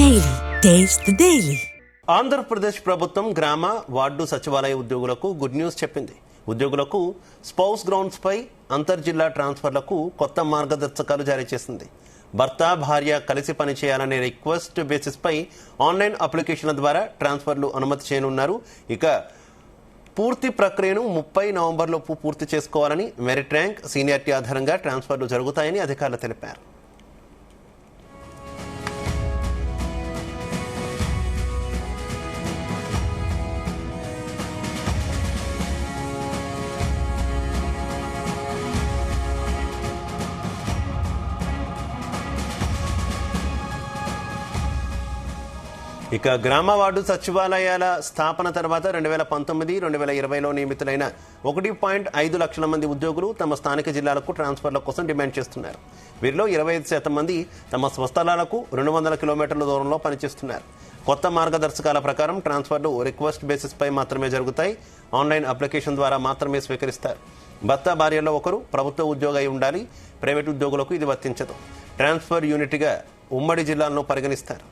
Daily. Taste the Daily. Andhra Pradesh ప్రభుత్వం గ్రామ ward సచివాలయ ఉద్యోగులకు గుడ్ న్యూస్ చెప్పింది. ఉద్యోగులకు స్పౌస్ గ్రౌండ్స్ పై అంతర్జిల్లా ట్రాన్స్ఫర్లకు కొత్త మార్గదర్శకాలు జారీ చేసింది. భర్త భార్య కలిసి పనిచేయాలనే రిక్వెస్ట్ బేసిస్ పై ఆన్లైన్ అప్లికేషన్ల ద్వారా ట్రాన్స్ఫర్లు అనుమతి చేయనున్నారు. ఇక పూర్తి ప్రక్రియను 30 నవంబర్లోపు పూర్తి చేసుకోవాలని, మెరిట్ ర్యాంక్, సీనియారిటీ ఆధారంగా ట్రాన్స్ఫర్లు జరుగుతాయని అధికారులు తెలిపారు. ఇక గ్రామ వార్డు సచివాలయాల స్థాపన తర్వాత 2019-2020లో నియమితులైన 1.5 లక్షల మంది ఉద్యోగులు తమ స్థానిక జిల్లాలకు ట్రాన్స్ఫర్ల కోసం డిమాండ్ చేస్తున్నారు. వీరిలో 25% మంది తమ స్వస్థలాలకు 200 కిలోమీటర్ల దూరంలో పనిచేస్తున్నారు. కొత్త మార్గదర్శకాల ప్రకారం ట్రాన్స్ఫర్లు రిక్వెస్ట్ బేసిస్ పై మాత్రమే జరుగుతాయి. ఆన్లైన్ అప్లికేషన్ ద్వారా మాత్రమే స్వీకరిస్తారు. భర్త భార్యలో ఒకరు ప్రభుత్వ ఉద్యోగి అయి ఉండాలి. ప్రైవేటు ఉద్యోగులకు ఇది వర్తించదు. ట్రాన్స్ఫర్ యూనిట్గా ఉమ్మడి జిల్లాలను పరిగణిస్తారు.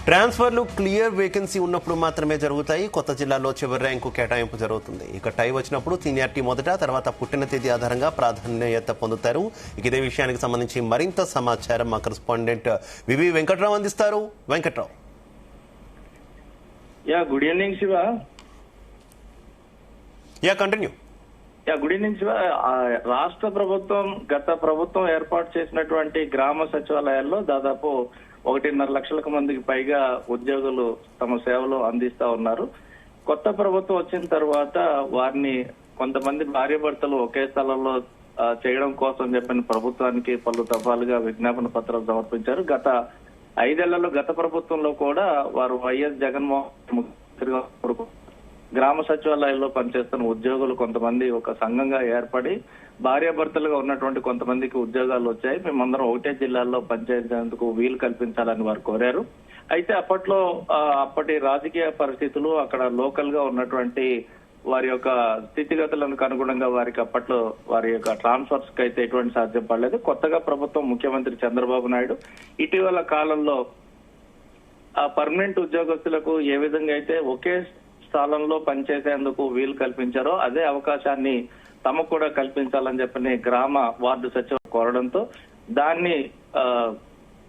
ట్రాన్స్ఫర్లు క్లియర్ వేకెన్సీ ఉన్నప్పుడు మాత్రమే జరుగుతాయి. కొత్త జిల్లాలో చివరి ర్యాంకు కేటాయింపు జరుగుతుంది. ఇక టై వచ్చినప్పుడు సీనియారిటీ మొదట, తర్వాత పుట్టిన తేదీ ఆధారంగా ప్రాధాన్యత పొందుతారు. ఇదే విషయానికి సంబంధించి మరింత సమాచారం మా కరెస్పాండెంట్ వివి వెంకట్రావు అందిస్తారు. Venkatrao. Good evening Shiva. Continue. Good evening Shiva. రాష్ట్ర ప్రభుత్వం గత ప్రభుత్వం ఏర్పాటు చేసినటువంటి గ్రామ సచివాలయాల్లో దాదాపు 1.5 లక్షలకు మందికి పైగా ఉద్యోగులు తమ సేవలు అందిస్తా ఉన్నారు. కొత్త ప్రభుత్వం వచ్చిన తర్వాత వారిని కొంతమంది భార్యాభర్తలు ఒకే స్థలంలో చేయడం కోసం చెప్పిన ప్రభుత్వానికి పలు దఫాలుగా విజ్ఞాపన పత్రాలు సమర్పించారు. గత 5 ఏళ్లలో గత ప్రభుత్వంలో కూడా వారు వైఎస్ జగన్మోహన్ గ్రామ సచివాలయాల్లో పనిచేస్తున్న ఉద్యోగులు కొంతమంది ఒక సంఘంగా ఏర్పడి భార్యాభర్తలుగా ఉన్నటువంటి కొంతమందికి ఉద్యోగాలు వచ్చాయి. మేమందరం ఒకటే జిల్లాల్లో పనిచేసేందుకు వీలు కల్పించాలని వారు కోరారు. అయితే అప్పటి రాజకీయ పరిస్థితులు, అక్కడ లోకల్ గా ఉన్నటువంటి వారి యొక్క స్థితిగతులకు అనుగుణంగా వారికి అప్పట్లో వారి యొక్క ట్రాన్స్ఫర్స్ కి అయితే ఎటువంటి సాధ్యం పడలేదు. కొత్తగా ప్రభుత్వం ముఖ్యమంత్రి చంద్రబాబు నాయుడు ఇటీవల కాలంలో పర్మనెంట్ ఉద్యోగస్తులకు ఏ విధంగా అయితే ఒకే స్థలంలో పనిచేసేందుకు వీలు కల్పించారో అదే అవకాశాన్ని తమకు కూడా కల్పించాలని చెప్పని గ్రామ వార్డు సచివాలయం కోరడంతో దాన్ని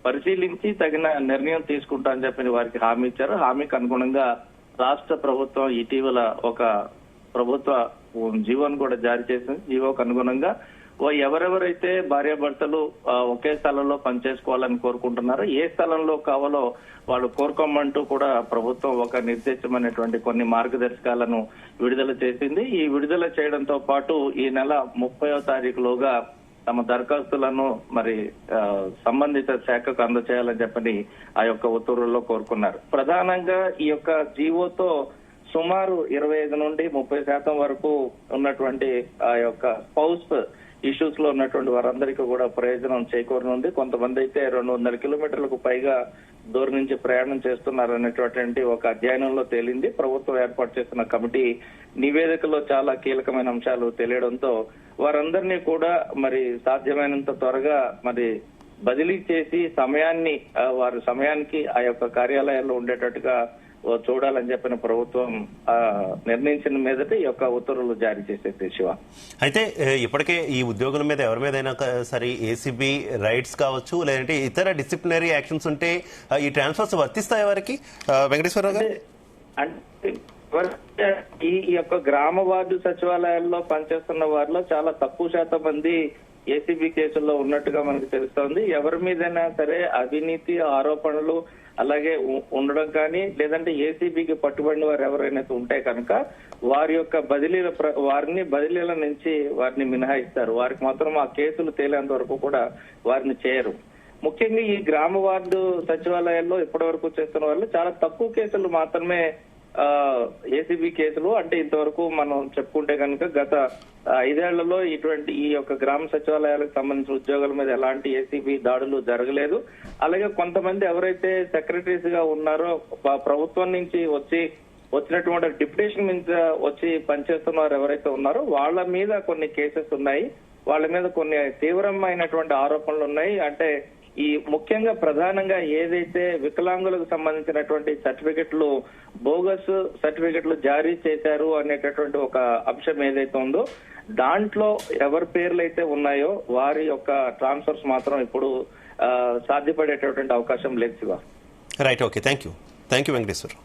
పరిశీలించి తగిన నిర్ణయం తీసుకుంటా అని చెప్పని వారికి హామీ ఇచ్చారు. హామీకి అనుగుణంగా రాష్ట్ర ప్రభుత్వం ఇటీవల ఒక ప్రభుత్వ జీవోను కూడా జారీ చేసింది. జీవోకు అనుగుణంగా ఎవరెవరైతే భార్యాభర్తలు ఒకే స్థలంలో పనిచేసుకోవాలని కోరుకుంటున్నారో ఏ స్థలంలో కావాలో వాళ్ళు కోరుకోమంటూ కూడా ప్రభుత్వం ఒక నిర్దేశమైనటువంటి కొన్ని మార్గదర్శకాలను విడుదల చేసింది. ఈ విడుదల చేయడంతో పాటు ఈ నెల 30వ తారీఖులోగా తమ దరఖాస్తులను మరి సంబంధిత శాఖకు అందజేయాలని చెప్పని ఆ యొక్క ఉత్తర్వుల్లో కోరుకున్నారు. ప్రధానంగా ఈ యొక్క జీవోతో సుమారు 25 నుండి 30% వరకు ఉన్నటువంటి ఆ యొక్క స్పౌస్ ఇష్యూస్ లో ఉన్నటువంటి వారందరికీ కూడా ప్రయోజనం చేకూరనుంది. కొంతమంది అయితే 200 కిలోమీటర్లకు పైగా దూరం నుంచి ప్రయాణం చేస్తున్నారనేటువంటి ఒక అధ్యయనంలో తేలింది. ప్రభుత్వం ఏర్పాటు చేసిన కమిటీ నివేదికలో చాలా కీలకమైన అంశాలు తెలియడంతో వారందరినీ కూడా మరి సాధ్యమైనంత త్వరగా మరి బదిలీ చేసి వారి సమయానికి ఆ యొక్క కార్యాలయాల్లో ఉండేటట్టుగా చూడాలని చెప్పిన ప్రభుత్వం నిర్ణయించిన మీదట ఈ యొక్క ఉత్తర్వులు జారీ చేసేది శివ. అయితే ఇప్పటికే ఈ ఉద్యోగుల మీద ఎవరి మీదైనా సరే ఏసీబీ రైట్స్ కావచ్చు, లేదంటే ఇతర డిసిప్లినరీ యాక్షన్స్ ఉంటే ఈ ట్రాన్స్ఫర్స్ వర్తిస్తాయి వారికి? వెంకటేశ్వరరావు గారు, అంటే ఈ యొక్క గ్రామ వార్డు సచివాలయాల్లో పనిచేస్తున్న వారిలో చాలా తక్కువ శాతం మంది ఏసీబీ కేసుల్లో ఉన్నట్టుగా మనకు తెలుస్తోంది. ఎవరి మీదైనా సరే అవినీతి ఆరోపణలు అలాగే ఉండడం కానీ లేదంటే ఏసీబీకి పట్టుబడిన వారు ఎవరైనా ఉంటే కనుక వారి యొక్క వారిని బదిలీల నుంచి వారిని మినహాయిస్తారు. వారికి మాత్రం ఆ కేసులు తేలేంత వరకు కూడా వారిని చేయరు. ముఖ్యంగా ఈ గ్రామ వార్డు సచివాలయాల్లో ఇప్పటి వరకు చేస్తున్న వాళ్ళు చాలా తక్కువ కేసులు మాత్రమే ఏసీబీ కేసులు. అంటే ఇంతవరకు మనం చెప్పుకుంటే కనుక గత 5 ఏళ్లలో ఈ యొక్క గ్రామ సచివాలయాలకు సంబంధించిన ఉద్యోగుల మీద ఎలాంటి ఏసీబీ దాడులు జరగలేదు. అలాగే కొంతమంది ఎవరైతే సెక్రటరీస్ గా ఉన్నారో ప్రభుత్వం నుంచి వచ్చినటువంటి డిప్యుటేషన్ మీద వచ్చి పనిచేస్తున్న వారు ఎవరైతే ఉన్నారో వాళ్ళ మీద కొన్ని కేసెస్ ఉన్నాయి. వాళ్ళ మీద కొన్ని తీవ్రమైనటువంటి ఆరోపణలు ఉన్నాయి. అంటే ఈ ముఖ్యంగా ప్రధానంగా ఏదైతే వికలాంగులకు సంబంధించినటువంటి సర్టిఫికెట్లు బోగస్ సర్టిఫికెట్లు జారీ చేశారు అనేటటువంటి ఒక అంశం ఏదైతే ఉందో దాంట్లో ఎవరి పేర్లు అయితే ఉన్నాయో వారి యొక్క ట్రాన్స్ఫర్స్ మాత్రం ఇప్పుడు సాధ్యపడేటటువంటి అవకాశం లేదు Shiva. Right, okay, thank you Venkateshwar.